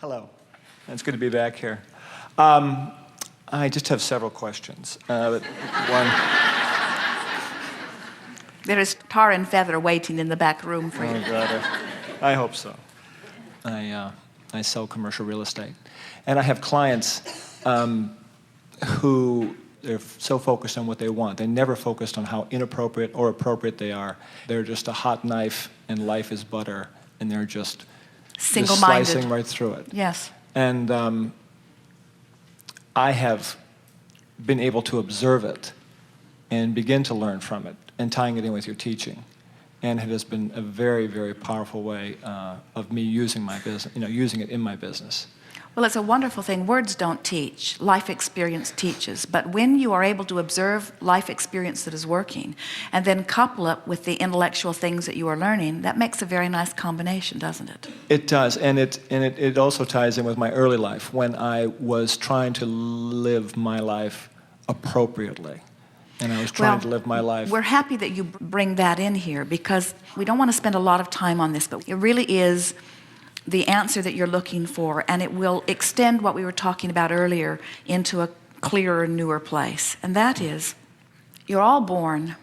Hello. It's good to be back here. I just have several questions. One, There is tar and feather waiting in the back room for you. oh God, I hope so. I sell commercial real estate, and I have clients who they're so focused on what they want. They never focused on how inappropriate or appropriate they are. They're just a hot knife, and life is butter, and they're just Single-minded. slicing right through it. Yes. And I have been able to observe it and begin to learn from it and tying it in with your teaching. And it has been a very, very powerful way of me using my business, using it in my business. Well, it's a wonderful thing. Words don't teach. Life experience teaches. But when you are able to observe life experience that is working and then couple it with the intellectual things that you are learning, that makes a very nice combination, doesn't it? It does, and it also ties in with my early life when I was trying to live my life appropriately. And I was trying to live my life. We're happy that you bring that in here because we don't want to spend a lot of time on this, but it really is the answer that you're looking for, and it will extend what we were talking about earlier into a clearer, newer place. And that is, you're all born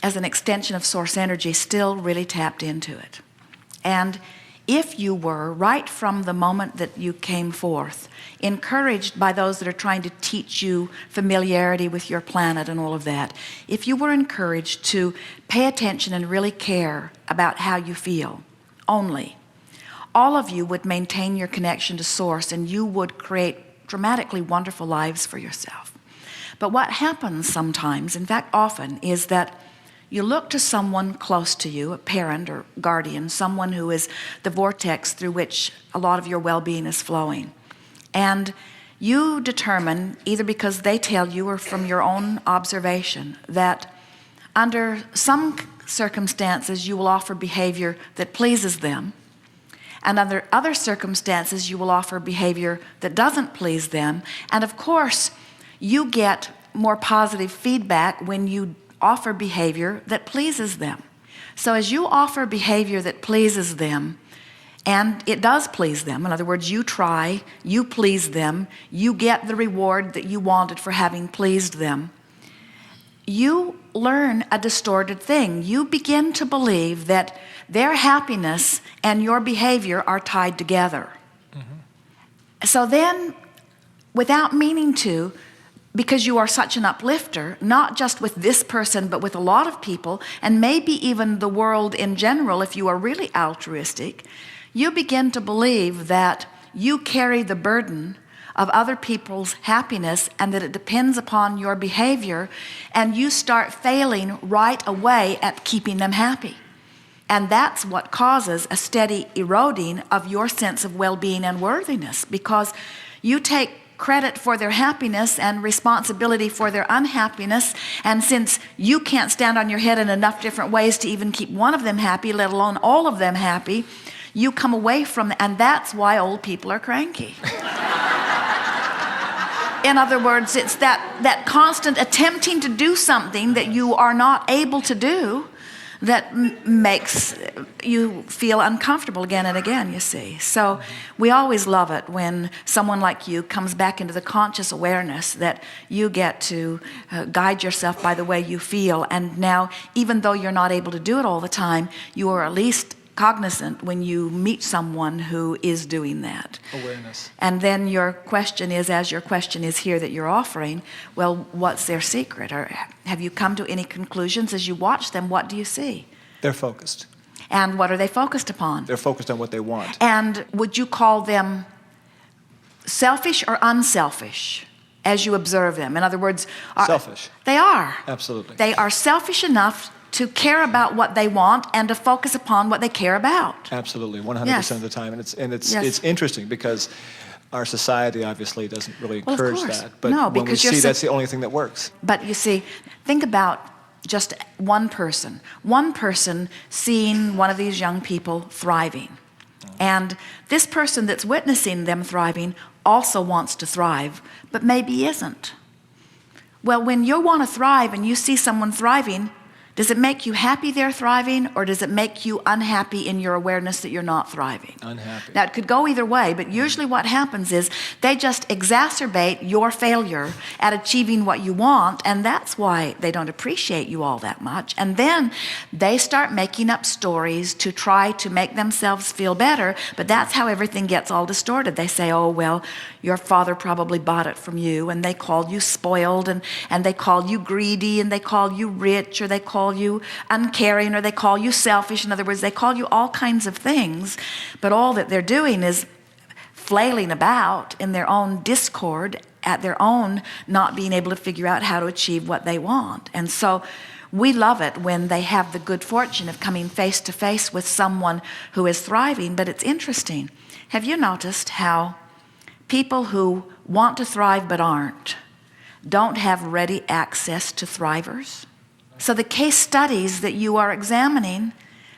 as an extension of source energy, still really tapped into it. And if you were, right from the moment that you came forth, encouraged by those that are trying to teach you familiarity with your planet and all of that, if you were encouraged to pay attention and really care about how you feel only, all of you would maintain your connection to source, and you would create dramatically wonderful lives for yourself. But what happens sometimes, in fact often, is that you look to someone close to you, a parent or guardian, someone who is the vortex through which a lot of your well-being is flowing. And you determine, either because they tell you or from your own observation, that under some circumstances you will offer behavior that pleases them, and under other circumstances you will offer behavior that doesn't please them. And of course, you get more positive feedback when you offer behavior that pleases them. So as you offer behavior that pleases them, and it does please them, in other words, you try, you please them, you get the reward that you wanted for having pleased them, you learn a distorted thing. You begin to believe that their happiness and your behavior are tied together. Mm-hmm. So then, without meaning to, because you are such an uplifter, not just with this person, but with a lot of people, and maybe even the world in general, if you are really altruistic, you begin to believe that you carry the burden of other people's happiness and that it depends upon your behavior, and you start failing right away at keeping them happy. And that's what causes a steady eroding of your sense of well-being and worthiness, because you take credit for their happiness and responsibility for their unhappiness, and since you can't stand on your head in enough different ways to even keep one of them happy, let alone all of them happy, you come away from, and that's why old people are cranky. In other words, it's that constant attempting to do something that you are not able to do that makes you feel uncomfortable again and again, you see. So we always love it when someone like you comes back into the conscious awareness that you get to guide yourself by the way you feel. And now, even though you're not able to do it all the time, you are at least cognizant when you meet someone who is doing that. Awareness. And then your question is, as your question is here that you're offering, well, what's their secret? Or have you come to any conclusions as you watch them? What do you see? They're focused. And what are they focused upon? They're focused on what they want. And would you call them selfish or unselfish as you observe them? In other words, Selfish. They are. Absolutely. They are selfish enough to care about what they want and to focus upon what they care about. Absolutely, 100% Yes. of the time. And it's Yes. it's interesting because our society obviously doesn't really Well, of encourage course. that. But No, when we because you're see so- that's the only thing that works. But you see, think about just one person seeing one of these young people thriving. And this person that's witnessing them thriving also wants to thrive, but maybe isn't. Well, when you want to thrive and you see someone thriving, Does it make you happy they're thriving, or does it make you unhappy in your awareness that you're not thriving? Unhappy. Now, it could go either way, but usually what happens is they just exacerbate your failure at achieving what you want, and that's why they don't appreciate you all that much. And then they start making up stories to try to make themselves feel better, but that's how everything gets all distorted. They say, oh, well, your father probably bought it from you, and they called you spoiled, and they called you greedy, and they called you rich, or they call you uncaring, or they call you selfish. In other words, they call you all kinds of things, but all that they're doing is flailing about in their own discord at their own not being able to figure out how to achieve what they want. And so we love it when they have the good fortune of coming face to face with someone who is thriving. But it's interesting. Have you noticed how people who want to thrive but aren't don't have ready access to thrivers? So the case studies that you are examining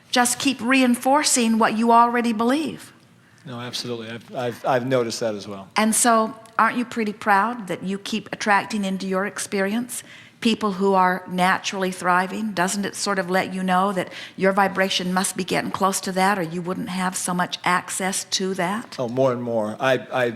just keep reinforcing what you already believe. No, absolutely. I've noticed that as well. And so aren't you pretty proud that you keep attracting into your experience people who are naturally thriving? Doesn't it sort of let you know that your vibration must be getting close to that, or you wouldn't have so much access to that? Oh, more and more. I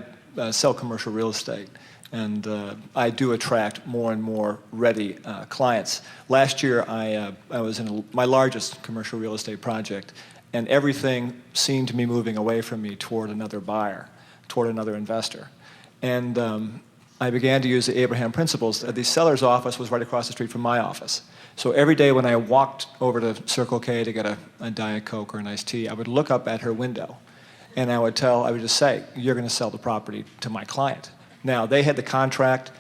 sell commercial real estate, and I do attract more and more ready clients. Last year, I was in my largest commercial real estate project, and everything seemed to be moving away from me toward another buyer, toward another investor. And I began to use the Abraham principles. The seller's office was right across the street from my office. So every day when I walked over to Circle K to get a Diet Coke or an iced tea, I would look up at her window, and I would just say, you're going to sell the property to my client. Now, they had the contract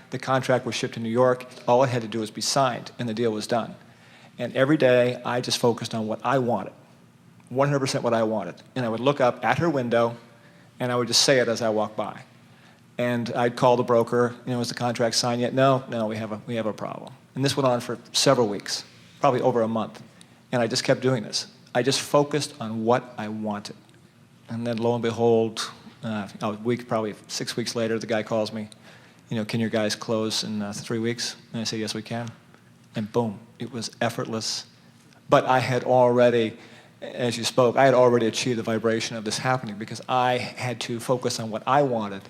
was shipped to New York, all it had to do was be signed, and the deal was done. And every day, I just focused on what I wanted, 100% what I wanted. And I would look up at her window, and I would just say it as I walked by. And I'd call the broker, is the contract signed yet? No, we have a problem. And this went on for several weeks, probably over a month. And I just kept doing this. I just focused on what I wanted. And then lo and behold, probably 6 weeks later, the guy calls me, can your guys close in 3 weeks? And I say, yes, we can. And boom, it was effortless. But I had already, as you spoke, I had already achieved the vibration of this happening because I had to focus on what I wanted,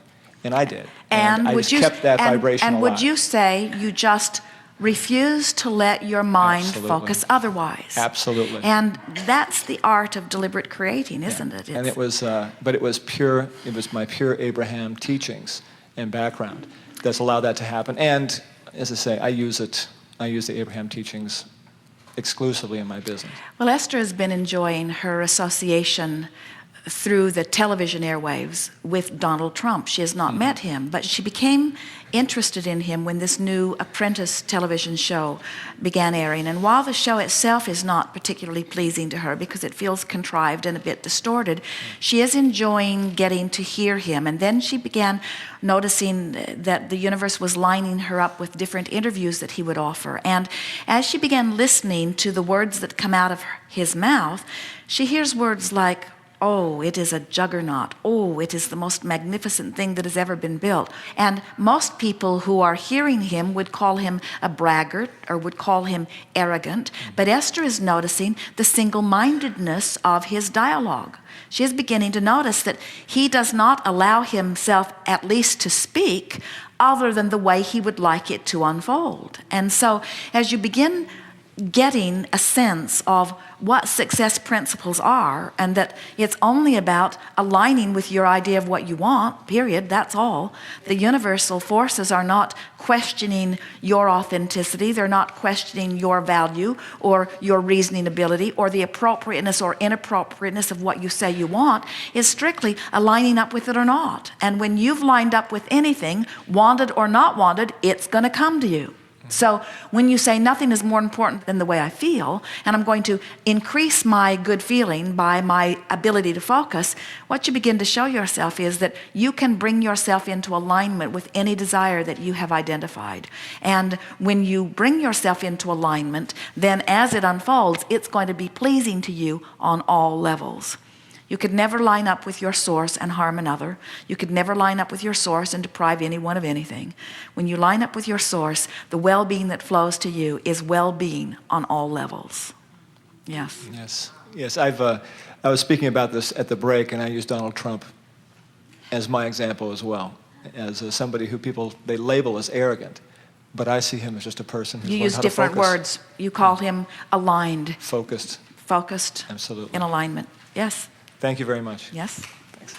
and I did. And I just kept that vibration alive. And would you say you just refuse to let your mind Absolutely. Focus otherwise? Absolutely. And that's the art of deliberate creating, isn't it? And it was, but it was pure. It was my pure Abraham teachings and background that's allowed that to happen. And as I say, I use the Abraham teachings exclusively in my business. Well, Esther has been enjoying her association through the television airwaves with Donald Trump. She has not met him, but she became interested in him when this new Apprentice television show began airing. And while the show itself is not particularly pleasing to her because it feels contrived and a bit distorted, she is enjoying getting to hear him. And then she began noticing that the universe was lining her up with different interviews that he would offer. And as she began listening to the words that come out of his mouth, she hears words like, oh, it is a juggernaut. Oh, it is the most magnificent thing that has ever been built. And most people who are hearing him would call him a braggart or would call him arrogant. But Esther is noticing the single-mindedness of his dialogue. She is beginning to notice that he does not allow himself at least to speak other than the way he would like it to unfold. And so as you begin getting a sense of what success principles are, and that it's only about aligning with your idea of what you want, period, that's all. The universal forces are not questioning your authenticity, they're not questioning your value or your reasoning ability or the appropriateness or inappropriateness of what you say you want. It's strictly aligning up with it or not. And when you've lined up with anything, wanted or not wanted, it's going to come to you. So when you say nothing is more important than the way I feel, and I'm going to increase my good feeling by my ability to focus, what you begin to show yourself is that you can bring yourself into alignment with any desire that you have identified. And when you bring yourself into alignment, then as it unfolds, it's going to be pleasing to you on all levels. You could never line up with your source and harm another. You could never line up with your source and deprive anyone of anything. When you line up with your source, the well-being that flows to you is well-being on all levels. Yes. Yes. Yes. I was speaking about this at the break, and I used Donald Trump as my example as well, as somebody who they label as arrogant. But I see him as just a person who's You learned use how to different focus. words. You call him aligned, Focused. focused, Absolutely. in alignment. Yes. Thank you very much. Yes. Thanks.